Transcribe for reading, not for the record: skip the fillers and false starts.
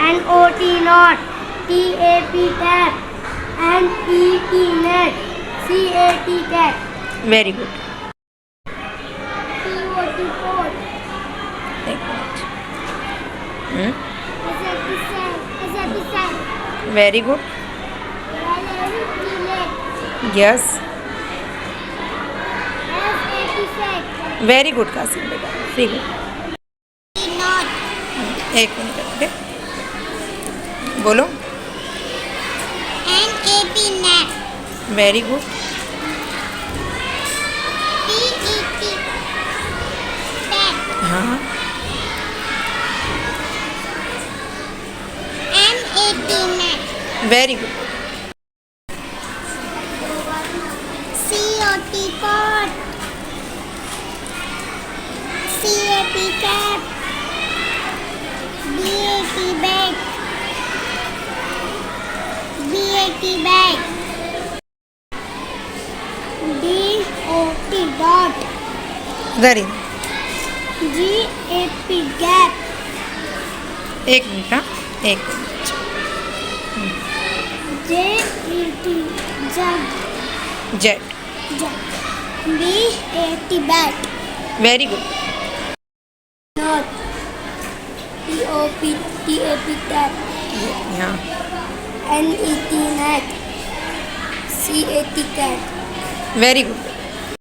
NOT not, TAP tap, NET net, CAT cat, very good. POT pot, एक minute. SAT sand, very good. Yes. FAT set, very good Qasim बेटा. Very good. not, एक minute. Okay, बोलो. NAP nap, very good. PET tat, हाँ. NAT net, very good. COT cot, CAP cap, BAT bag, BAT bag, DOT dot, very good. GAP gap, एक minute. हाँ, एक minute. JET jug, jet. jug, BAT bat, very good. not, TAP tap, यहाँ. NET net, CAT cat. Very good.